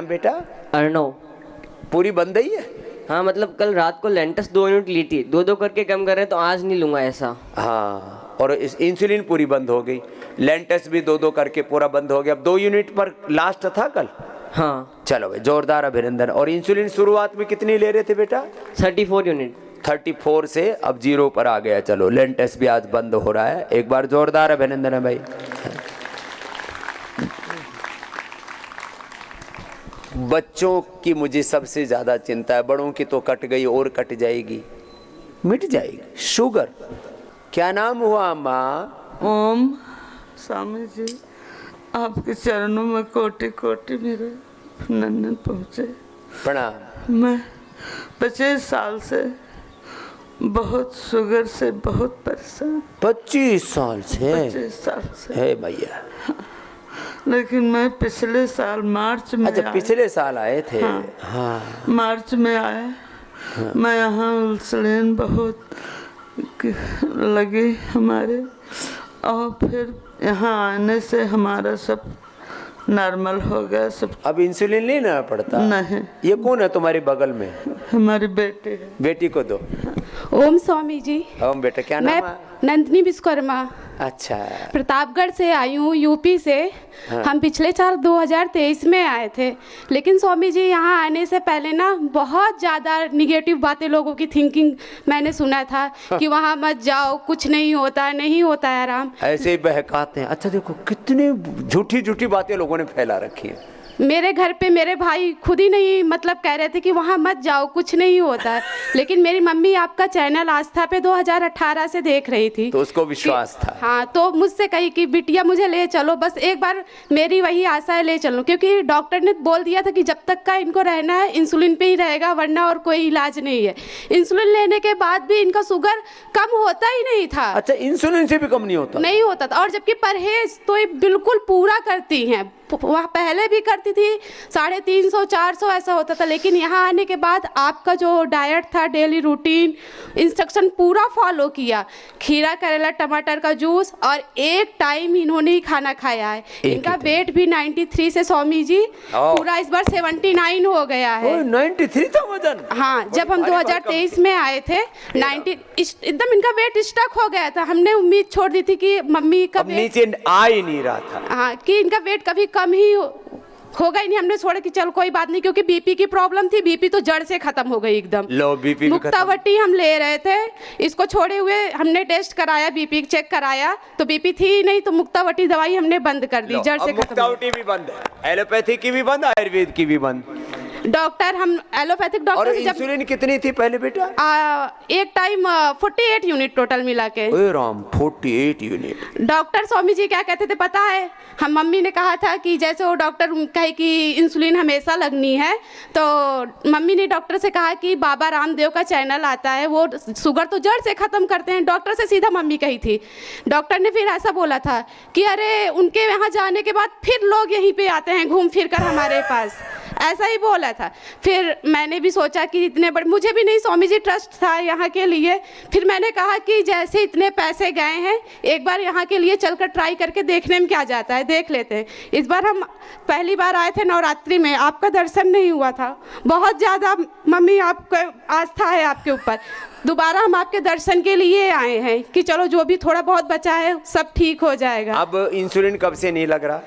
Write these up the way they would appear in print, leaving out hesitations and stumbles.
नाम बेटा? अर्णव। पूरी बंद ही है? हाँ मतलब कल रात को लेंटस 2 यूनिट ली थी, 2-2 करके कम कर रहे हैं, तो आज नहीं लूंगा ऐसा। हाँ, और इस इंसुलिन पूरी बंद हो गई, लेंटस भी 2-2 करके पूरा बंद हो गया। अब 2 यूनिट पर लास्ट था कल। हाँ चलो भाई, जोरदार अभिनंदन। और इंसुलिन शुरुआत में कितनी ले रहे थे बेटा? 34 यूनिट। 34 से अब 0 पर आ गया। चलो, लेंटस भी आज बंद हो रहा है। एक बार जोरदार अभिनंदन है भाई। बच्चों की मुझे सबसे ज्यादा चिंता है, बड़ों की तो कट गई और कट जाएगी, मिट जाएगी। शुगर, क्या नाम हुआ माँ? ओम। स्वामी जी, आपके चरणों में कोटि कोटि मेरे नंदन पहुँचे। प्रणाम। मैं 25 साल से बहुत शुगर से बहुत परेशान। 25 साल से? 25 साल से है भैया। लेकिन मैं पिछले साल मार्च में अच्छा, पिछले साल आए थे? हाँ। मार्च में आया। हाँ। मैं यहाँ इंसुलिन बहुत लगी हमारे, और फिर यहाँ आने से हमारा सब नॉर्मल हो गया सब। अब इंसुलिन लेना पड़ता? नहीं। ये कौन है तुम्हारे बगल में? हमारी बेटी है। बेटी को दो। ओम स्वामी जी। ओम बेटा, क्या नाम है? मैं नंदिनी विश्वकर्मा। अच्छा। प्रतापगढ़ से आई हूँ, यूपी से। हाँ। हम पिछले साल 2023 में आए थे, लेकिन स्वामी जी यहाँ आने से पहले ना बहुत ज़्यादा निगेटिव बातें, लोगों की थिंकिंग मैंने सुना था कि वहाँ मत जाओ, कुछ नहीं होता है, नहीं होता है आराम, ऐसे ही बहकाते हैं। अच्छा देखो, कितनी झूठी झूठी बातें लोगों ने फैला रखी है। मेरे घर पे मेरे भाई खुद ही नहीं मतलब कह रहे थे कि वहाँ मत जाओ, कुछ नहीं होता है। लेकिन मेरी मम्मी आपका चैनल आस्था पे 2018 से देख रही थी, तो उसको विश्वास था। हाँ, तो मुझसे कही कि बिटिया मुझे ले चलो, बस एक बार मेरी वही आशा है, ले चलो, क्योंकि डॉक्टर ने बोल दिया था कि जब तक का इनको रहना है इंसुलिन पे ही रहेगा, वरना और कोई इलाज नहीं है। इंसुलिन लेने के बाद भी इनका शुगर कम होता ही नहीं था। अच्छा, इंसुलिन से भी कम नहीं होता? नहीं होता था, और जबकि परहेज तो ये बिल्कुल पूरा करती हैं, वह पहले भी करती थी, 350-400 ऐसा होता था। लेकिन यहाँ आने के बाद आपका जो डाइट था, डेली रूटीन इंस्ट्रक्शन पूरा फॉलो किया। खीरा, करेला, टमाटर का जूस, और एक टाइम इन्होंने ही खाना खाया है। इनका वेट भी 93 से स्वामी जी पूरा इस बार 79 हो गया है। 93 था वजन? हाँ, जब हम 2023 में आए थे 90 एकदम इनका वेट स्टक हो गया था। हमने उम्मीद छोड़ दी थी कि मम्मी का नीचे आ ही नहीं रहा था। हाँ, कि इनका वेट कभी कम ही होगा ही नहीं। हमने छोड़ा कि चल कोई बात नहीं, क्योंकि बीपी की प्रॉब्लम थी, बीपी तो जड़ से खत्म हो गई एकदम। लो, बीपी मुक्तावटी हम ले रहे थे, इसको छोड़े हुए हमने टेस्ट कराया, बीपी चेक कराया तो बीपी थी ही नहीं, तो मुक्तावटी दवाई हमने बंद कर दी, जड़ से खत्म। मुक्तावटी भी बंद है, एलोपैथी की भी बंद, आयुर्वेद की भी बंद। डॉक्टर, हम एलोपैथिक डॉक्टर और से जब इंसुलिन कितनी थी पहले बेटा? एक टाइम 48 यूनिट टोटल मिला के। ओए राम, 48 यूनिट। डॉक्टर स्वामी जी क्या कहते थे पता है? हम मम्मी ने कहा था कि जैसे वो डॉक्टर कहे कि इंसुलिन हमेशा लगनी है, तो मम्मी ने डॉक्टर से कहा कि बाबा रामदेव का चैनल आता है, वो शुगर तो जड़ से ख़त्म करते हैं। डॉक्टर से सीधा मम्मी कही थी। डॉक्टर ने फिर ऐसा बोला था कि अरे उनके यहाँ जाने के बाद फिर लोग यहीं पे आते हैं घूम फिर कर हमारे पास, ऐसा ही बोला था। फिर मैंने भी सोचा कि इतने बड़े, मुझे भी नहीं स्वामी जी ट्रस्ट था यहाँ के लिए। फिर मैंने कहा कि जैसे इतने पैसे गए हैं, एक बार यहाँ के लिए चलकर ट्राई करके देखने में क्या जाता है, देख लेते हैं। इस बार हम पहली बार आए थे नवरात्रि में, आपका दर्शन नहीं हुआ था। बहुत ज़्यादा मम्मी आपको आस्था है आपके ऊपर, दोबारा हम आपके दर्शन के लिए आए हैं कि चलो जो भी थोड़ा बहुत बचा है सब ठीक हो जाएगा। अब इंसुलिन कब से नहीं लग रहा?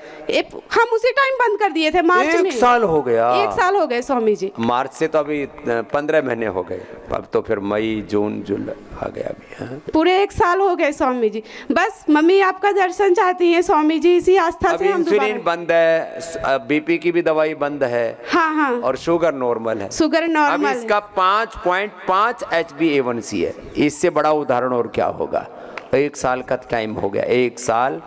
हम उसी टाइम बंद कर दिए थे, मार्च में। 1 साल हो गया? 1 साल हो गए स्वामी जी। मार्च से तो अभी 15 महीने हो गए, अब तो फिर मई, जून, जुलाई आ गया अभी। हाँ? पूरे 1 साल हो गए स्वामी जी। बस मम्मी आपका दर्शन चाहती हैं स्वामी जी, इसी आस्था से हम इंसुलिन बंद है, बीपी की भी दवाई बंद है। हाँ हाँ, और शुगर नॉर्मल है। Sugar normal. अब इसका 5.5 HbA1c है। इससे बड़ा उदाहरण और क्या होगा? 1 साल का टाइम हो गया, 1 साल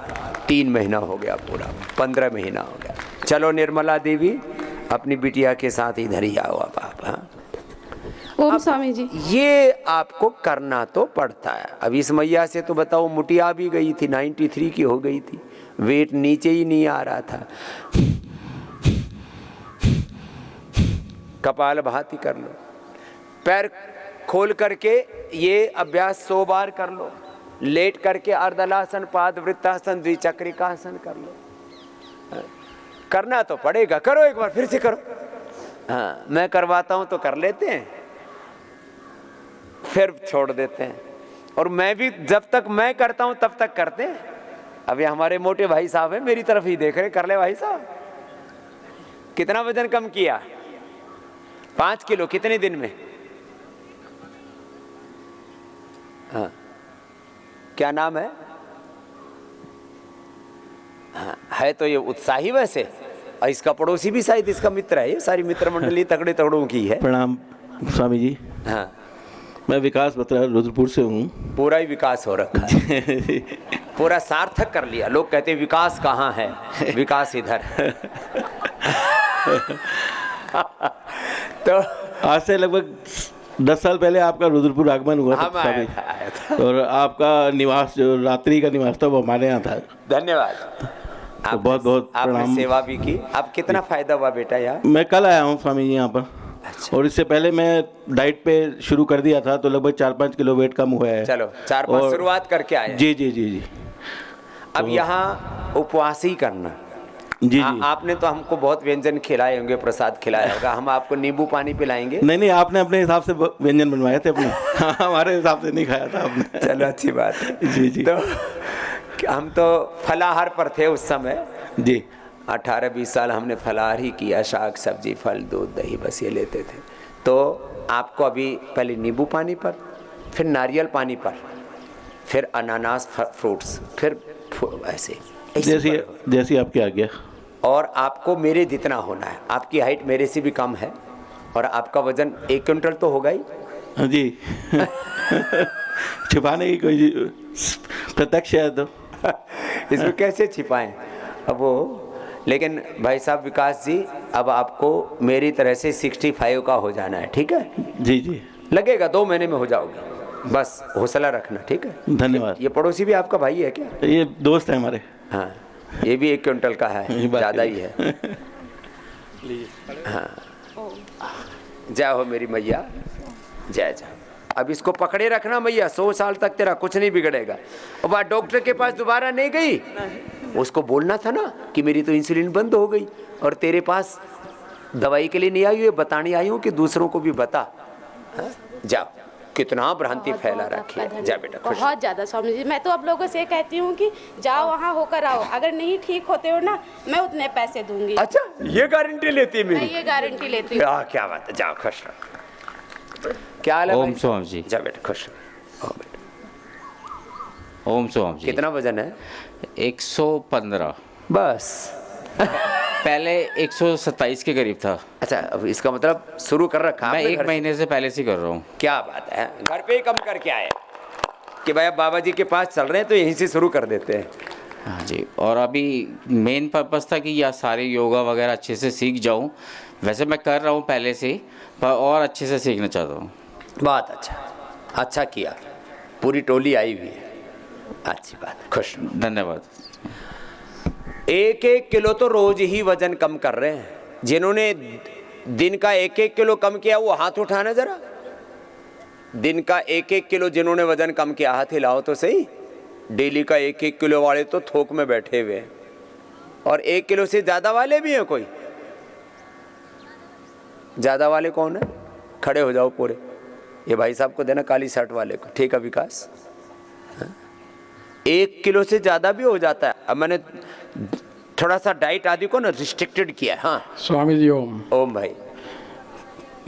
3 महीना हो गया, पूरा 15 महीना हो गया। चलो निर्मला देवी, अपनी बिटिया के साथ इधर ही आओ अब आप। हाँ, ओम स्वामी जी। ये आपको करना तो पड़ता है। अब इस मैया से तो बताओ, मुटिया भी गई थी, 93 की हो गई थी, वेट नीचे ही नहीं आ रहा था। कपाल भाती कर लो, पैर खोल करके ये अभ्यास 100 बार कर लो, लेट करके अर्धलासन, पादवृत्तासन, द्विचक्रिकासन कर लो। करना तो पड़ेगा, करो एक बार, फिर से करो। हाँ, मैं करवाता हूँ तो कर लेते हैं, फिर छोड़ देते हैं। और मैं भी जब तक मैं करता हूँ तब तक करते हैं। अभी हमारे मोटे भाई साहब हैं, मेरी तरफ ही देख रहे, कर ले भाई साहब। कितना वजन कम किया? 5 किलो। कितने दिन में? हाँ, क्या नाम है? हाँ, है तो ये उत्साही वैसे, और इसका पड़ोसी भी शायद इसका मित्र है। ये सारी मित्र मंडली तगड़े तगड़ों की है। प्रणाम स्वामी जी। हाँ, मैं विकास बत्रा रुद्रपुर से हूँ। पूरा ही विकास हो रखा है। पूरा सार्थक कर लिया। लोग कहते हैं विकास कहाँ है, विकास इधर। तो आज से लगभग 10 साल पहले आपका रुद्रपुर आगमन हुआ था हम स्वामी। आया था। और आपका निवास, जो रात्रि का निवास था, वो हमारे यहाँ था। धन्यवाद। तो बहुत बहुत आपने प्रणाम। सेवा भी की। अब कितना फायदा हुआ बेटा यार? मैं कल आया हूँ स्वामी जी यहाँ पर। अच्छा। और इससे पहले मैं डाइट पे शुरू कर दिया था, तो लगभग 4-5 किलो वेट कम हुआ है। चलो 4-5 और- शुरुआत करके आए। जी जी जी जी अब यहाँ उपवास ही करना। जी जी। आपने तो हमको बहुत व्यंजन खिलाए होंगे, प्रसाद खिलाया होगा। हम आपको नींबू पानी पिलाएंगे। नहीं नहीं, आपने अपने हिसाब से व्यंजन बनवाए थे अपने। हाँ, हमारे हिसाब से नहीं खाया था आपने। चलो अच्छी बात है। जी जी। तो हम तो फलाहार पर थे उस समय। जी 18-20 साल हमने फलाहार ही किया। शाक सब्जी, फल, दूध, दही, बस ये लेते थे। तो आपको अभी पहले नींबू पानी पर, फिर नारियल पानी पर, फिर अनानास फ्रूट्स, फिर ऐसे जैसी पर। जैसी आपकी आज्ञा। और आपको मेरे जितना होना है। आपकी हाइट मेरे से भी कम है, और आपका वजन 1 क्विंटल तो होगा ही। हाँ जी। छिपाने की कोई प्रत्यक्ष है तो। इसमें कैसे छिपाएं अब वो। लेकिन भाई साहब विकास जी, अब आपको मेरी तरह से 65 का हो जाना है, ठीक है? जी जी, लगेगा 2 महीने में हो जाओगे, बस हौसला रखना, ठीक है? धन्यवाद। ये पड़ोसी भी आपका भाई है क्या? ये दोस्त है हमारे। हाँ, ये भी 1 क्विंटल का है, ये बात ज़्यादा है। ही है। हाँ, जय हो मेरी मैया, जय जय। अब इसको पकड़े रखना मैया, 100 साल तक तेरा कुछ नहीं बिगड़ेगा। अब बात डॉक्टर के पास दोबारा नहीं गई, उसको बोलना था ना कि मेरी तो इंसुलिन बंद हो गई, और तेरे पास दवाई के लिए नहीं आई हुई, बताने आई हूँ कि दूसरों को भी बता। हाँ? जाओ, कितना भ्रांति फैला रखी है। जा बेटा, खुश। बहुत ज़्यादा स्वामी जी। मैं तो आप लोगों से कहती हूँ कि जाओ वहाँ होकर आओ। अगर नहीं ठीक होते हो ना, मैं उतने पैसे दूंगी। अच्छा, ये गारंटी लेती है मैं मेरी? ये गारंटी लेती हूँ। क्या बात है, जाओ खुश रहो। क्या हाल है ओम भाई? स्वामी जी। जा बेटा, खुश रहो। ओ बेटा, ओम स्वामी जी। कितना वजन है? 115। बस। पहले 127 के करीब था। अच्छा, अब इसका मतलब शुरू कर रखा मैं आपने 1 घर से? महीने से पहले से कर रहा हूँ। क्या बात है, घर पे ही कम करके आए कि भाई अब बाबा जी के पास चल रहे हैं तो यहीं से शुरू कर देते हैं। हाँ जी। और अभी मेन पर्पस था कि यह सारे योगा वगैरह अच्छे से सीख जाऊँ। वैसे मैं कर रहा हूँ पहले से, पर और अच्छे से सीखना चाहता हूँ। बहुत अच्छा, अच्छा किया। पूरी टोली आई हुई है, अच्छी बात, खुश रहो। धन्यवाद। 1-1 किलो तो रोज ही वजन कम कर रहे हैं। जिन्होंने दिन का 1-1 किलो कम किया वो हाथ उठाना जरा। दिन का 1-1 किलो जिन्होंने वजन कम किया, हाथ हिलाओ तो सही। डेली का 1-1 किलो वाले तो थोक में बैठे हुए हैं, और 1 किलो से ज़्यादा वाले भी हैं। कोई ज़्यादा वाले कौन है? खड़े हो जाओ पूरे। ये भाई साहब को देना, काली शर्ट वाले को, ठीक है विकास? 1 किलो से ज़्यादा भी हो जाता है। अब मैंने थोड़ा सा डाइट आदि को ना रिस्ट्रिक्टेड किया है। हाँ स्वामी जी ओम। ओम भाई,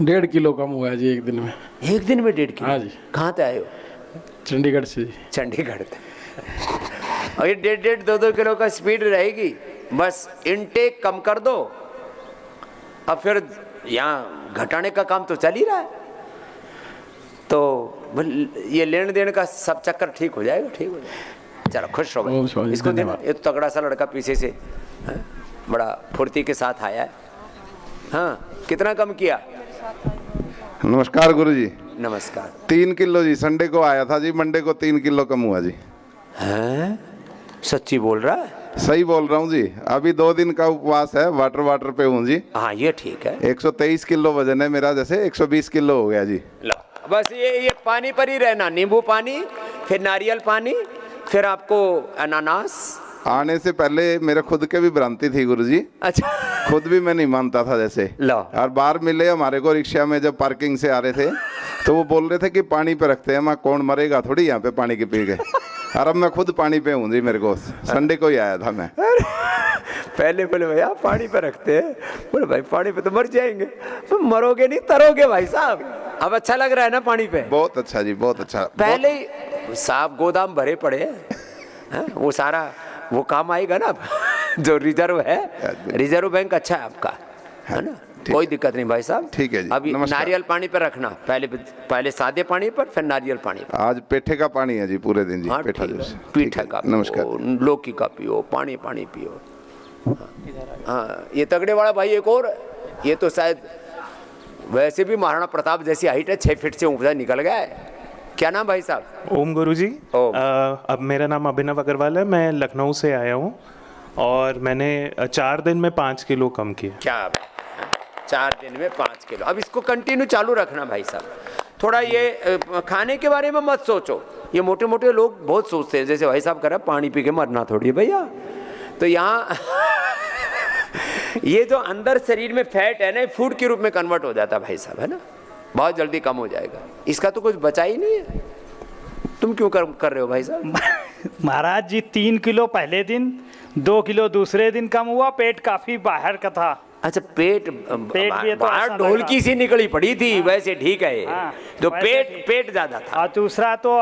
1.5 किलो कम हुआ है जी एक दिन में। 1 दिन में 1.5 किलो? हाँ जी। कहाँ से आए हो? चंडीगढ़ से जी। चंडीगढ़ से। और ये 1.5 2-2 किलो का स्पीड रहेगी। बस इनटेक कम कर दो, अब फिर यहाँ घटाने का काम तो चल ही रहा है। तो ये लेन देन का सब चक्कर ठीक हो जाएगा, ठीक हो जाएगा। चलो खुश हो ओम गए। स्वामी, इसको देना, धन्यवाद। ये तो तगड़ा सा लड़का पीछे से, हाँ, बड़ा फुर्ती के साथ आया है। हाँ, कितना कम किया? नमस्कार गुरु जी। नमस्कार। 3 किलो जी, संडे को आया था जी, मंडे को 3 किलो कम हुआ जी। हैं? सच्ची बोल रहा है? सही बोल रहा हूँ जी। अभी 2 दिन का उपवास है, वाटर पे हूँ जी। हाँ ये ठीक है। 123 किलो वजन है मेरा, जैसे 120 किलो हो गया जी। लो, बस ये पानी पर ही रहना। नींबू पानी, फिर नारियल पानी, फिर आपको अनानास, आने से पहले मेरे खुद के भी भ्रांति थी गुरुजी, अच्छा खुद भी मैं नहीं मानता था जैसे। लो। और बाहर मिले हमारे को रिक्शा में, जब पार्किंग से आ रहे थे तो वो बोल रहे थे कि पानी पे रखते हैं। मैं कौन मरेगा थोड़ी यहाँ पे पानी के पी के। और अब मैं खुद पानी पे हूँ जी। मेरे को संडे को ही आया था मैं। पहले बोले भैया पानी पे रखते हैं, बोले भाई पानी पे तो मर जाएंगे। तो मरोगे नहीं तरोगे भाई साहब। अब अच्छा लग रहा है ना पानी पे? बहुत अच्छा जी, बहुत अच्छा। पहले ही साहब गोदाम भरे पड़े हैं, वो सारा वो काम आएगा ना। जो रिजर्व है, रिजर्व बैंक अच्छा है आपका, है ना? कोई दिक्कत नहीं भाई साहब। ठीक है जी, अभी नमस्कार। नारियल पानी पे रखना, पहले सादे पानी पर, फिर नारियल पानी पर। आज पेठे का पानी है जी पूरे दिन जी। हाँ, पेठा ठीक है। जूस। पीठा का पियो, नमस्कार। लौकी का पियो, पानी पियो। हाँ, ये तगड़े वाला भाई एक और, ये तो शायद वैसे भी महाराणा प्रताप जैसी हाइट है, 6 फीट से ऊपर निकल गया है। क्या नाम भाई साहब? ओम गुरुजी। ओम। अब मेरा नाम अभिनव अग्रवाल है, मैं लखनऊ से आया हूँ और मैंने 4 दिन में 5 किलो कम किया। क्या बात है, 4 दिन में 5 किलो। अब इसको कंटिन्यू चालू रखना भाई साहब। थोड़ा ये खाने के बारे में मत सोचो। ये मोटे मोटे लोग बहुत सोचते हैं, जैसे भाई साहब कह रहे हैं पानी पी के मरना थोड़ी है भैया। तो यहाँ ये जो अंदर शरीर में फैट है ना, फूड के रूप में कन्वर्ट हो जाता है भाई साहब, है ना? बहुत जल्दी कम हो जाएगा। इसका तो कुछ बचा ही नहीं है। तुम क्यों कर रहे हो भाई साहब? महाराज जी 3 किलो पहले दिन, 2 किलो दूसरे दिन कम हुआ। पेट काफी बाहर का था। अच्छा, पेट भी तो बाहर ऐसा ढोलकी लगा। सी निकली पड़ी थी। हाँ। वैसे ठीक है। हाँ, तो वैसे पेट ज्यादा था। और दूसरा तो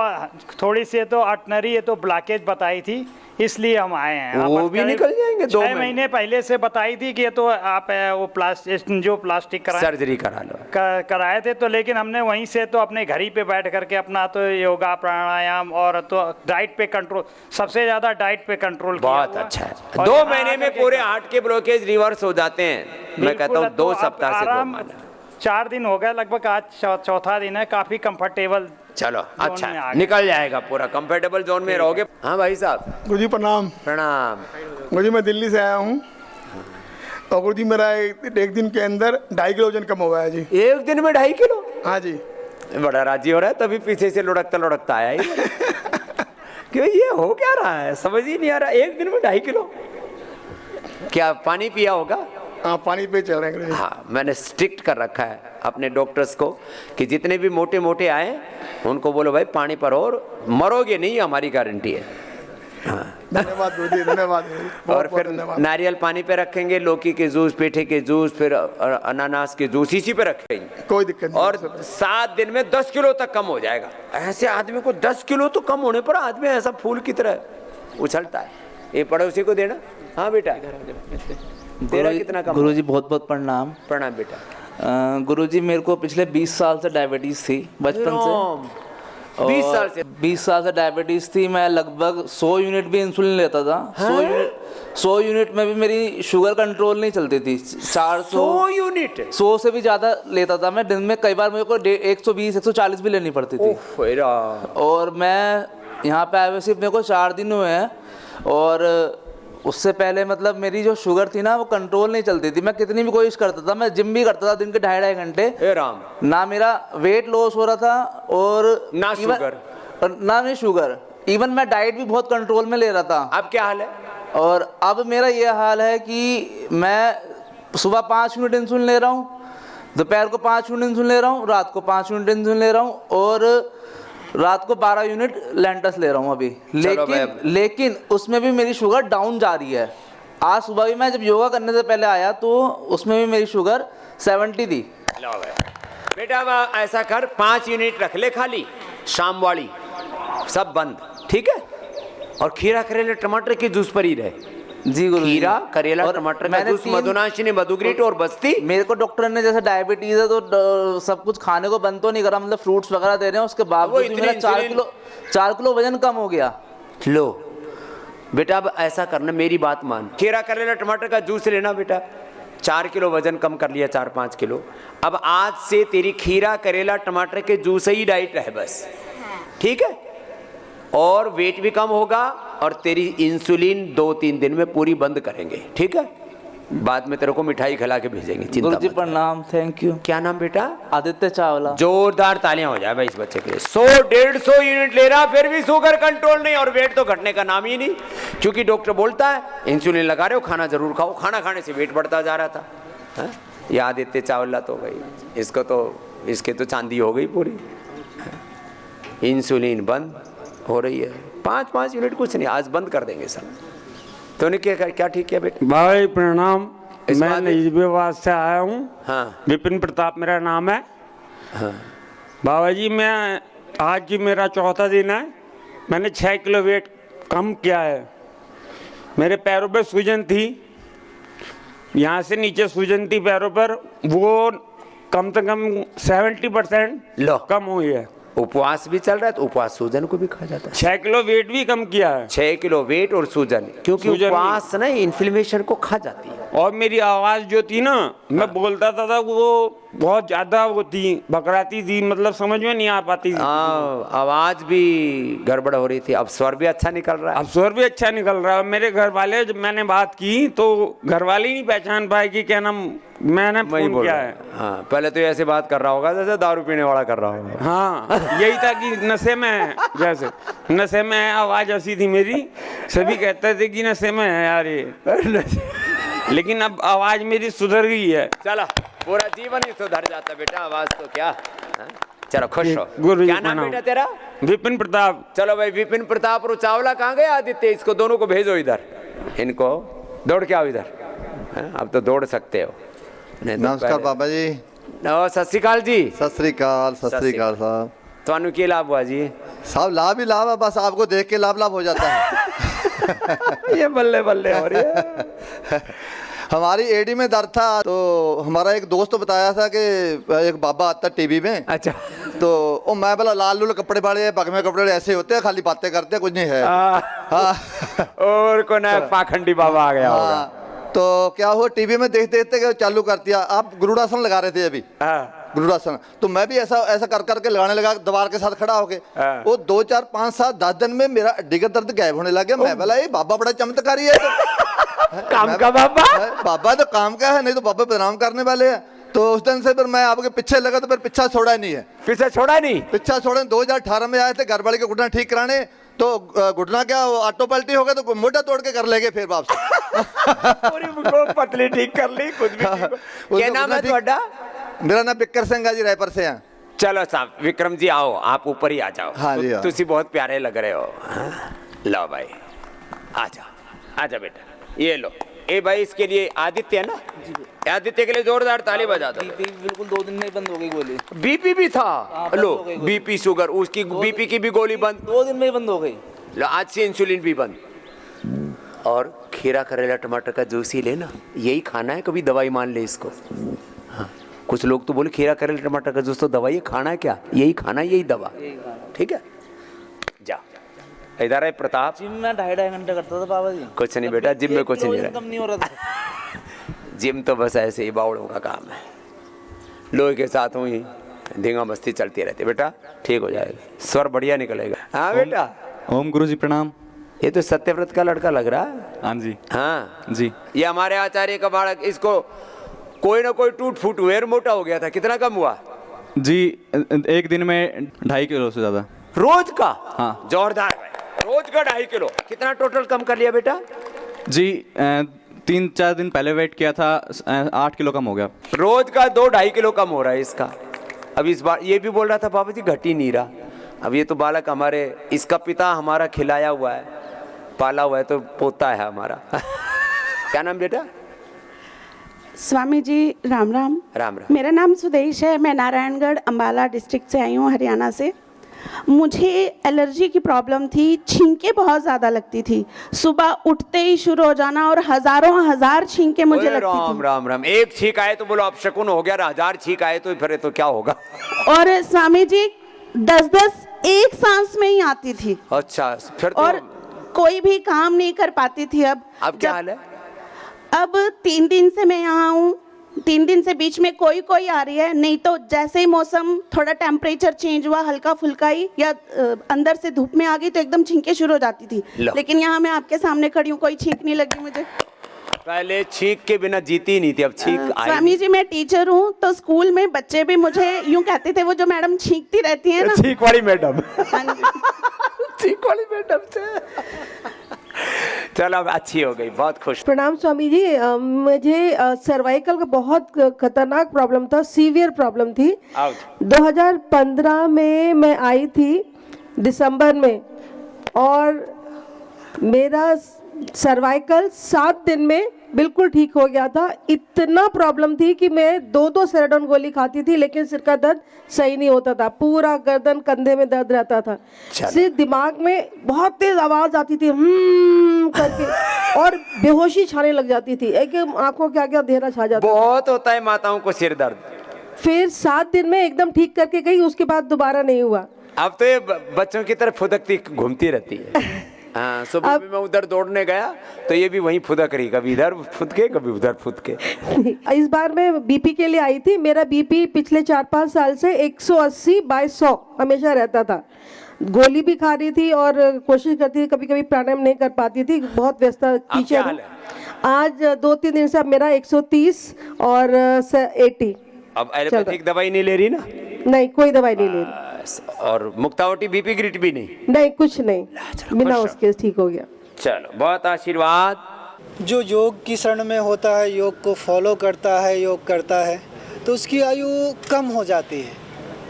थोड़ी सी तो अटनरी है, तो ब्लॉकेज बताई थी, इसलिए हम आए हैं। वो भी निकल जाएंगे 2 6 महीने पहले से बताई थी कि ये तो आप वो प्लास्टिक सर्जरी करा लो। कराए थे। तो लेकिन हमने वहीं से तो अपने घर ही पे बैठ करके अपना तो योगा प्राणायाम और तो डाइट पे कंट्रोल, सबसे ज्यादा डाइट पे कंट्रोल किया। बहुत अच्छा है। 2 महीने में पूरे हार्ट के ब्लॉकेज रिवर्स हो जाते हैं। मैं कहता हूँ 2 सप्ताह से 4 दिन हो गए लगभग, आज चौथा दिन है। काफी कंफर्टेबल। चलो अच्छा है, निकल जाएगा पूरा कंफर्टेबल जोन में रहोगे। हाँ भाई साहब। गुरुजी प्रणाम। प्रणाम। गुरुजी मैं दिल्ली से आया हूँ और गुरुजी मेरा एक दिन के अंदर 2.5 किलो वजन कम हुआ है जी। एक दिन में 2.5 किलो? हाँ जी। बड़ा राजी हो रहा है, तभी पीछे से लुढ़कता आया ही। क्यों, ये हो क्या रहा है समझ ही नहीं आ रहा। एक दिन में 2.5 किलो? क्या पानी पिया होगा? हाँ, पानी पे चल रहे हैं। हाँ, मैंने स्ट्रिक्ट कर रखा है अपने डॉक्टर्स को कि जितने भी मोटे मोटे आए उनको बोलो भाई पानी पर, और मरोगे नहीं, हमारी गारंटी है। हाँ। धन्यवाद गुरुजी, धन्यवाद। और फिर नारियल पानी पे रखेंगे, लौकी के जूस, पेठे के जूस, फिर अनानास के जूस, इसी पे रखेंगे। कोई दिक्कत नहीं। और 7 दिन में 10 किलो तक कम हो जाएगा। ऐसे आदमी को 10 किलो तो कम होने पर आदमी ऐसा फूल की तरह उछलता है। ये पड़ोसी को देना। हाँ बेटा, तेरा कितना कम? गुरुजी बहुत बहुत प्रणाम। प्रणाम बेटा। गुरुजी मेरे को पिछले 20 साल से डायबिटीज थी, बचपन से। 20 साल से डायबिटीज थी। मैं लगभग 100 यूनिट भी इंसुलिन लेता था। 100 यूनिट में भी मेरी शुगर कंट्रोल नहीं चलती थी। 100 यूनिट? 100 से भी ज़्यादा लेता था मैं दिन में। कई बार मेरे को 120 140 भी लेनी पड़ती थी। और मैं यहाँ पे आए हुए सिर्फ मेरे को 4 दिन हुए हैं, और उससे पहले मतलब मेरी जो शुगर थी ना वो कंट्रोल नहीं चलती थी। मैं कितनी भी कोशिश करता था, मैं जिम भी करता था दिन के 2.5 घंटे। राम, ना मेरा वेट लॉस हो रहा था और ना शुगर, ना मेरी शुगर। इवन मैं डाइट भी बहुत कंट्रोल में ले रहा था। अब क्या हाल है? और अब मेरा ये हाल है कि मैं सुबह 5 यूनिट इंसुलिन ले रहा हूँ, दोपहर को 5 यूनिट इंसुलिन ले रहा हूँ, रात को 5 यूनिट इंसुलिन ले रहा हूँ, और रात को 12 यूनिट लेंटस ले रहा हूँ अभी। लेकिन उसमें भी मेरी शुगर डाउन जा रही है। आज सुबह भी मैं जब योगा करने से पहले आया तो उसमें भी मेरी शुगर 70 थी। बेटा अब ऐसा कर, 5 यूनिट रख ले खाली, शाम वाली सब बंद, ठीक है? और खीरा करेला टमाटर के जूस पर ही रहे। जी गुरु। खीरा करेला टमाटर का जूस, मधुनाशिनी, मधुग्रीट और बस्ती। मेरे को डॉक्टर ने जैसे डायबिटीज है तो सब कुछ खाने को बंद तो नहीं करा, मतलब फ्रूट्स वगैरह दे रहे हैं, उसके बावजूद मेरा 4 किलो वजन कम हो गया। लो बेटा अब ऐसा करना, मेरी बात मान, खीरा करेला टमाटर का जूस लेना बेटा। 4 किलो वजन कम कर लिया, 4-5 किलो। अब आज से तेरी खीरा करेला टमाटर के जूस ही डाइट है बस, ठीक है? और वेट भी कम होगा, और तेरी इंसुलिन 2-3 दिन में पूरी बंद करेंगे, ठीक है? बाद में तेरे को मिठाई खिला के भेजेंगे, चिंता मत। गुरुजी प्रणाम, थैंक यू। क्या नाम बेटा? आदित्य चावला। जोरदार तालियां हो जाए भाई इस बच्चे के लिए। 100-150 यूनिट ले रहा, फिर भी शुगर कंट्रोल नहीं, और वेट तो घटने का नाम ही नहीं। क्योंकि डॉक्टर बोलता है इंसुलिन लगा रहे हो, खाना जरूर खाओ। खाना खाने से वेट बढ़ता जा रहा था। हाँ? ये आदित्य चावला तो गई, इसके तो चांदी हो गई पूरी। इंसुलिन बंद हो रही है, 5-5 यूनिट कुछ नहीं, आज बंद कर देंगे सब। तो उन्हें क्या ठीक किया बेटा? भाई प्रणाम, मैं नजीबाबाद से आया हूँ। हाँ। विपिन प्रताप मेरा नाम है। हाँ। बाबा जी मैं आज जी मेरा चौथा दिन है, मैंने 6 किलो वेट कम किया है। मेरे पैरों पे सूजन थी, यहाँ से नीचे सूजन थी पैरों पर, वो कम से कम 70% कम हुई है। उपवास भी चल रहा है तो उपवास सूजन को भी खा जाता है। 6 किलो वेट भी कम किया है। 6 किलो वेट और सूजन, क्योंकि सूजन उपवास ना इन्फ्लेमेशन को खा जाती है। और मेरी आवाज़ जो थी ना, मैं बोलता था वो बहुत ज़्यादा वो थी, बकराती थी, मतलब समझ में नहीं आ पाती थी। आवाज़ भी गड़बड़ हो रही थी। अब स्वर भी अच्छा निकल रहा है। अब स्वर भी अच्छा निकल रहा है। मेरे घर वाले, जब मैंने बात की तो घर वाले ही नहीं पहचान पाए कि क्या नाम मैंने फोन किया है। हाँ, पहले तो ऐसे बात कर रहा होगा जैसे दारू पीने वाला कर रहा होगा। हाँ, यही था कि नशे में है, जैसे नशे में है। आवाज़ ऐसी थी मेरी, सभी कहते थे कि नशे में है यार ये। लेकिन अब आवाज़ मेरी सुधर गई है। चला, पूरा जीवन ही सुधर जाता बेटा, आवाज़ तो क्या। हाँ? चलो खुश हो। गुरु जी क्या नाम बेटा तेरा? विपिन प्रताप। चलो भाई, विपिन प्रताप और चावला कहाँ गए आदित्य? इसको दोनों को भेजो इधर, इनको दौड़ के आओ इधर। हाँ? अब तो दौड़ सकते हो। नमस्कार बाबा जी। सत श्री अकाल जी। सत श्री अकाल साहब। ਤੁਹਾਨੂੰ ਕੀ ਲਾਭ हुआ जी? साहब लाभ ही लाभ है, बस आपको देख के लाभ हो जाता है। ये बल्ले बल्ले हो रही है। हमारी एडी में दर्द था, तो हमारा एक दोस्त बताया था कि एक बाबा आता टीवी में। अच्छा। तो ओ मैं बोला लाल लूल कपड़े वाले पगमे कपड़े ऐसे होते हैं, खाली बातें करते हैं, कुछ नहीं है। हाँ। और को ना पाखंडी बाबा आ गया होगा। तो क्या हुआ, टीवी में देखते देखते चालू कर दिया। आप गुरुड़ासन लगा रहे थे अभी। गुरुड़ासन तो मैं भी ऐसा कर करके लगाने लगा, दीवार के साथ खड़ा होके। वो 2, 4, 5, 7, 10 दिन में मेरा हड्डी का दर्द गायब होने लगा। मैं बोला ये बाबा बड़ा चमत्कारी है। तो काम का बाबा। बाबा तो काम का है, नहीं तो बाबा बदनाम करने वाले हैं। तो उस दिन से फिर मैं आपके पीछे लगा, तो फिर पीछा छोड़ा नहीं है। पीछे छोड़ा नहीं? पीछा छोड़ा। 2018 में आए थे घर वाले के घुटना ठीक कराने, तो घुटना क्या ऑटो पलटी हो गया, तो मोटा तोड़ के कर लेंगे फिर वापस। पूरी पतली ठीक कर ली, कुछ भी। क्या नाम है ਤੁਹਾਡਾ? मेरा नाम बिक्कर सिंह है जी, रायपुर से हैं। चलो साहब, विक्रम जी आओ, आप ऊपर ही आ जाओ। हाँ जी। तुसी बहुत प्यारे लग रहे हो। हाँ? लो भाई, आ जाओ, आजा बेटा, ये लो। ए भाई, इसके लिए आदित्य है ना, आदित्य के लिए जोरदार ताली बजा दो। बीपी बिल्कुल 2 दिन में ही बंद हो गई गोली। बीपी भी था? लो, बीपी शुगर, उसकी बीपी की भी गोली बंद। 2 दिन में ही बंद हो गई। लो, आज से इंसुलिन भी बंद। और खीरा करेला टमाटर का जूस ही लेना, यही खाना है, कभी दवाई मान ले इसको। हाँ, कुछ लोग तो बोले खीरा करेला टमाटर का जूस तो दवाई है, खाना है क्या? यही खाना, यही दवा। ठीक है, जा। इधर है प्रताप। जिम में 2.5 घंटे करता था बाबा जी। कुछ नहीं बेटा, जिम में कुछ नहीं कम नहीं हो रहा था। जिम तो बस ऐसे ही बावड़ों का काम है, लोहे के साथ हुई धींगा मस्ती चलती रहती। बेटा ठीक हो जाएगा, स्वर बढ़िया निकलेगा। हाँ बेटा। ओम गुरु जी प्रणाम। ये तो सत्यव्रत का लड़का लग रहा है। हाँ जी। हाँ जी। ये हमारे आचार्य का बालक, इसको कोई ना कोई टूट फूट हुए, मोटा हो गया था। कितना कम हुआ जी? 1 दिन में 2.5 किलो से ज़्यादा। रोज का? हाँ। जोरदार भाई, रोज का 2.5 किलो। कितना टोटल कम कर लिया बेटा? जी 3-4 दिन पहले वेट किया था, 8 किलो कम हो गया। रोज का 2-2.5 किलो कम हो रहा है इसका। अब इस बार ये भी बोल रहा था बाबा जी घट ही नहीं रहा। अब ये तो बालक हमारे, इसका पिता हमारा खिलाया हुआ है, पाला हुआ है, तो पोता है हमारा। क्या नाम बेटा? स्वामी जी राम राम। राम राम। मेरा नाम सुदेश है, मैं नारायणगढ़ अंबाला डिस्ट्रिक्ट से आई हूँ, हरियाणा से। मुझे एलर्जी की प्रॉब्लम थी, छींकें बहुत ज़्यादा लगती थी, सुबह उठते ही शुरू हो जाना, और हजार छींकें मुझे लगती राम थी। राम राम। एक छींक आए तो बोलो अब शकुन हो गया, 1000 छींक आए तो फिर तो क्या होगा? और स्वामी जी 10-10 एक सांस में ही आती थी। अच्छा, फिर तो और कोई भी काम नहीं कर पाती थी। अब क्या हाल है? अब 3 दिन से मैं यहाँ हूँ, 3 दिन से बीच में कोई आ रही है, नहीं तो जैसे ही मौसम थोड़ा टेम्परेचर चेंज हुआ, हल्का फुल्का ही, या अंदर से धूप में आ गई, तो एकदम छींकें शुरू हो जाती थी। लेकिन यहाँ मैं आपके सामने खड़ी हूँ, कोई छींक नहीं लगी मुझे। पहले छींक के बिना जीती ही नहीं थी, अब छींक आई। स्वामी जी मैं टीचर हूँ, तो स्कूल में बच्चे भी मुझे यूँ कहते थे, वो जो मैडम छींकती रहती है ना, छींक वाली मैडम। छींक वाली मैडम से चलो अब अच्छी हो गई, बहुत खुश। प्रणाम स्वामी जी। मुझे सर्वाइकल का बहुत खतरनाक प्रॉब्लम था, सीवियर प्रॉब्लम थी। 2015 में मैं आई थी दिसंबर में, और मेरा सर्वाइकल 7 दिन में बिल्कुल ठीक हो गया था। इतना प्रॉब्लम थी कि मैं 2-2 सेराडोन गोली खाती थी, लेकिन सिर का दर्द सही नहीं होता था। पूरा गर्दन कंधे में दर्द रहता था, सिर्फ दिमाग में बहुत तेज आवाज आती थी करके, और बेहोशी छाने लग जाती थी, एक आंखों के आगे अंधेरा छा जाता। बहुत होता है माताओं को सिर दर्द। फिर 7 दिन में एकदम ठीक करके गई, उसके बाद दोबारा नहीं हुआ। अब तो ये बच्चों की तरह फुदकती घूमती रहती है। हाँ, सुबह भी मैं उधर दौड़ने गया तो ये भी वहीं फुदक रही, कभी इधर फुदके कभी उधर फुदके। इस बार मैं बीपी के लिए आई थी। मेरा बीपी पिछले 4-5 साल से 180/100 हमेशा रहता था। गोली भी खा रही थी और कोशिश करती थी, कभी कभी प्राणायाम नहीं कर पाती थी, बहुत व्यस्त टीचर। आज 2-3 दिन से अब मेरा 130 और 80। अब एलोपैथिक दवाई नहीं ले रही ना? नहीं, कोई दवाई नहीं ले रही। और मुक्तावटी बीपी ग्रिट भी नहीं? नहीं, कुछ नहीं, बिना उसके ठीक हो गया। चलो, बहुत आशीर्वाद। जो योग की शरण में होता है, योग को फॉलो करता है, योग करता है, तो उसकी आयु कम हो जाती है।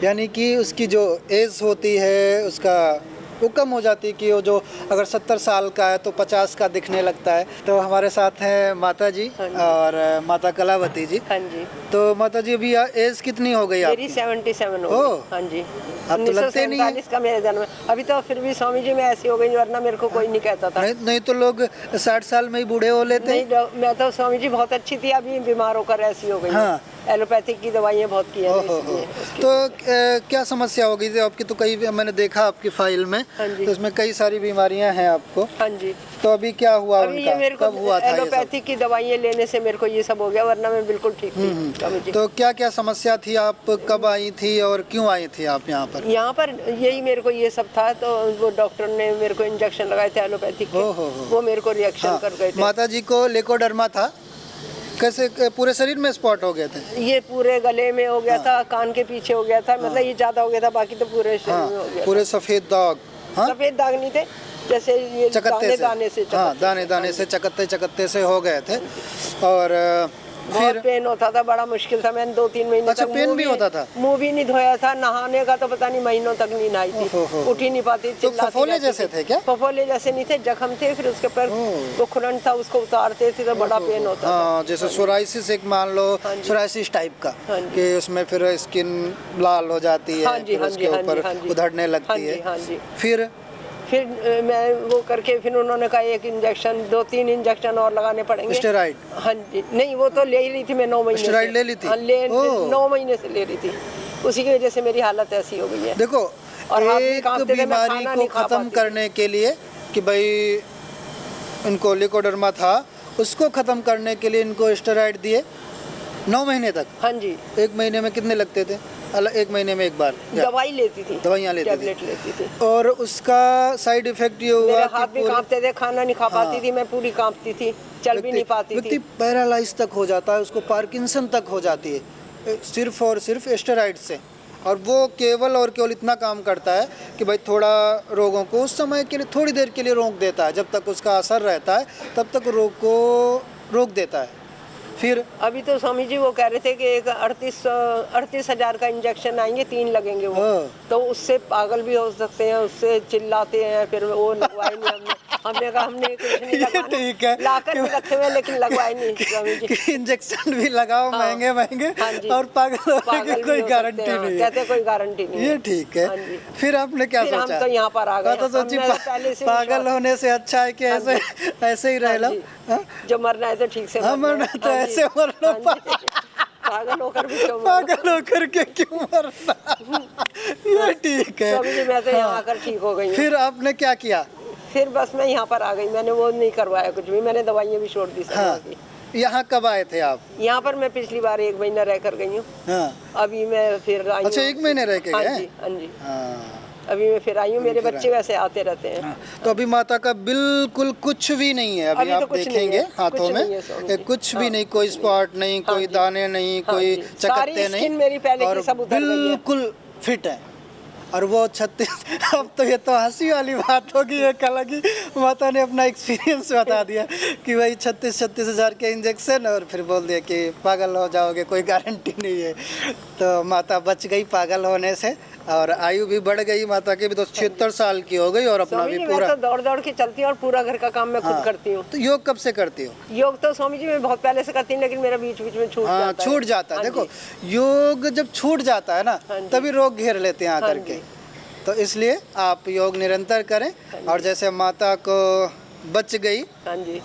यानी कि उसकी जो एज होती है उसका वो कम हो जाती है, कि वो जो अगर 70 साल का है तो 50 का दिखने लगता है। तो हमारे साथ हैं माता जी और माता कलावती जी। हाँ जी। तो माता जी अभी एज कितनी हो गई मेरी 77 हो गई। हाँ जी। अब तो लगते नहीं है। का मेरा जन्म है। अभी तो फिर भी स्वामी जी मैं ऐसी हो गई, वरना मेरे को कोई नहीं कहता था। नहीं तो लोग 60 साल में ही बूढ़े हो लेते हैं। नहीं, मैं तो स्वामी जी बहुत अच्छी थी, अभी बीमार होकर ऐसी हो गई। हाँ। एलोपैथिक की दवाइयाँ बहुत की हैं। तो क्या समस्या हो गई थी आपकी? तो कई मैंने देखा आपकी फाइल में, तो उसमें कई सारी बीमारियां हैं आपको। हाँ जी। तो अभी क्या हुआ उनका? मेरे को कब हुआ था? एलोपैथिक की दवाइयाँ लेने से मेरे को ये सब हो गया, वरना मैं बिल्कुल ठीक थी। तो क्या क्या समस्या थी? आप कब आई थी और क्यों आई थी आप यहाँ पर? यहाँ पर यही मेरे को ये सब था, तो वो डॉक्टर ने मेरे को इंजेक्शन लगाए थे एलोपैथिक के, वो मेरे को रिएक्शन कर गए थे। माता जी को लेकोडर्मा था। कैसे पूरे शरीर में स्पॉट हो गए थे? ये पूरे गले में हो गया था, कान के पीछे हो गया था, मतलब ये ज्यादा हो गया था, बाकी तो पूरे शरीर में हो गया। पूरे सफेद दाग? सफेद दाग नहीं थे, जैसे ये दाने दाने से चकत्ते से हो गए थे। और बहुत पेन होता था, बड़ा मुश्किल था। मैंने 2-3 महीने तक पेन भी होता था? मुंह भी नहीं धोया था, नहाने का तो पता नहीं महीनों तक नहीं नहाई थी, उठ ही नहीं पाती। तो फफोले जैसे थे क्या? फफोले जैसे नहीं थे, जख्म थे, फिर उसके ऊपर वो खुरन था, उसको उतारते थे तो बड़ा पेन होता था। जैसे सोराइसिस, एक मान लो सोराइसिस टाइप का, कि उसमें फिर स्किन लाल हो जाती है, फिर उसके ऊपर उधड़ने लगती है। फिर मैं वो करके फिर उन्होंने कहा एक इंजेक्शन 2-3 इंजेक्शन और लगाने पड़ेंगे। स्टेरॉइड? हाँ जी। नहीं, वो तो ले ही रही थी मैं 9 महीने। स्टेरॉइड ले ली थी? 9 महीने से ले रही थी, उसी की वजह से मेरी हालत ऐसी हो गई है। देखो, और एक बीमारी को खत्म करने के लिए कि भाई इनको लेकोडर्मा था, उसको खत्म करने के लिए इनको स्टेरॉइड दिए 9 महीने तक। हाँ जी। 1 महीने में कितने लगते थे? 1 महीने में एक बार दवाई लेती थी, दवाइयाँ लेती टैबलेट लेती थी। और उसका साइड इफेक्ट ये हुआ, मेरे हाथ भी कांपते थे, खाना नहीं खा पाती थी मैं, पूरी कांपती थी, चल भी नहीं पाती थी। व्यक्ति पैरालाइज तक हो जाता है, उसको पार्किंसन तक हो जाती है, सिर्फ और सिर्फ स्टेरॉइड से। और वो केवल और केवल इतना काम करता है कि भाई थोड़ा रोगों को उस समय के लिए थोड़ी देर के लिए रोक देता है, जब तक उसका असर रहता है तब तक रोग को रोक देता है। फिर अभी तो स्वामी जी वो कह रहे थे कि एक 38,000 का इंजेक्शन आएंगे, 3 लगेंगे वो, तो उससे पागल भी हो सकते हैं, उससे चिल्लाते हैं, फिर वो लगवाए नहीं हमने कहा हमने कुछ नहीं लगाना, ठीक है, लाकर भी रखे हुए लेकिन लगवाए नहीं स्वामी जी। इंजेक्शन भी लगाओ महंगे महंगे, और पागल होने की कोई गारंटी नहीं है, कहते कोई गारंटी नहीं। ये ठीक है। फिर आपने क्या सोचा? हम तो यहाँ पर आ गए। तो सोची पागल होने से अच्छा है कि ऐसे ही रह लो, जो मरना है तो ठीक से मरना, तो ऐसे मरना, पागल होकर भी क्यों पागल होकर के क्यों मरना। ये ठीक है। स्वामी जी मैं तो यहाँ आकर ठीक हो गई। फिर आपने क्या किया? फिर बस मैं यहाँ पर आ गई, मैंने वो नहीं करवाया कुछ भी, मैंने दवाइयाँ भी छोड़ दी। यहाँ कब आए थे आप? यहाँ पर मैं पिछली बार 1 महीना रह कर गई हूँ। अभी मैं फिर आई। अच्छा, 1 महीने रह के गए? हाँ जी। अभी मैं फिर आई हूँ, मेरे बच्चे वैसे आते रहते हैं। तो अभी माता का बिल्कुल कुछ भी नहीं है, अभी आप देखेंगे हाथों में कुछ भी नहीं, कोई स्पॉट नहीं, कोई दाने नहीं, कोई चकत्ते नहीं, मेरी पहले की सब उतर गई है, बिल्कुल फिट है। और वो 36 अब तो ये तो हंसी वाली बात होगी, एक अलग ही माता ने अपना एक्सपीरियंस बता दिया कि भाई 36 हज़ार के इंजेक्शन, और फिर बोल दिया कि पागल हो जाओगे, कोई गारंटी नहीं है। तो माता बच गई पागल होने से, और आयु भी बढ़ गई माता की भी, तो 76 साल की हो गई। और अपना भी पूरा तो दौड़ दौड़ के चलती हूँ और पूरा घर का काम मैं खुद करती हूँ। तो योग कब से करती हो? योग तो स्वामी जी मैं बहुत पहले से करती हूँ, लेकिन मेरा बीच बीच में छूट जाता है। देखो योग जब छूट जाता है ना, तभी रोग घेर लेते हैं आकर के। तो इसलिए आप योग निरंतर करें, और जैसे माता को बच गई, हाँ जी,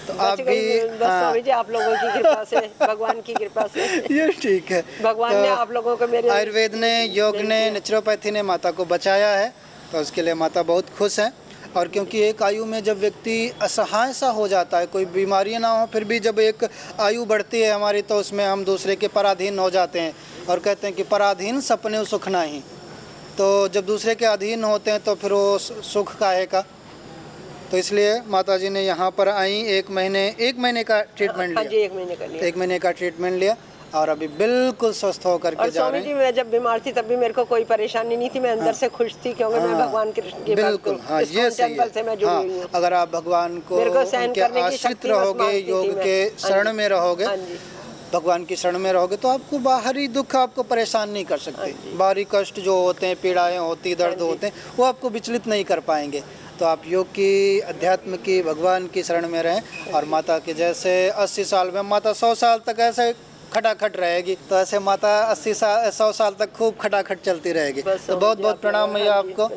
तो आप भी स्वामी जी आप लोगों की कृपा से, भगवान की कृपा से ये ठीक है। भगवान ने आप लोगों को, मेरे आयुर्वेद ने, योग ने, नेचुरोपैथी ने माता को बचाया है, तो उसके लिए माता बहुत खुश है। और क्योंकि एक आयु में जब व्यक्ति असहाय सा हो जाता है, कोई बीमारी ना हो, फिर भी जब एक आयु बढ़ती है हमारी, तो उसमें हम दूसरे के पराधीन हो जाते हैं, और कहते हैं कि पराधीन सपने सुख नहीं। तो जब दूसरे के अधीन होते हैं तो फिर वो सुख काहे का। तो इसलिए माता जी ने यहाँ पर आई, 1 महीने का ट्रीटमेंट लिया। हाँ जी, 1 महीने का लिया। 1 महीने का ट्रीटमेंट लिया, और अभी बिल्कुल स्वस्थ होकर के जा रहे हैं। स्वामी जी मैं जब बीमार थी तब भी मेरे को कोई परेशानी नहीं थी, मैं अंदर से खुश थी, क्योंकि मैं भगवान कृष्ण के बिल्कुल, हाँ, ये सही है। अगर आप भगवान को उनके आश्रित रहोगे, योग के शरण में रहोगे, भगवान की शरण में रहोगे, तो आपको बाहरी दुख आपको परेशान नहीं कर सकते। बाहरी कष्ट जो होते हैं, पीड़ाएं होती, दर्द होते हैं, वो आपको विचलित नहीं कर पाएंगे। तो आप योग की, अध्यात्म की, भगवान की शरण में रहें। और माता के जैसे 80 साल में, माता 100 साल तक ऐसे खटाखट रहेगी, तो ऐसे माता 100 साल तक खूब खटाखट चलती रहेगी। तो बहुत बहुत प्रणाम भैया आपको।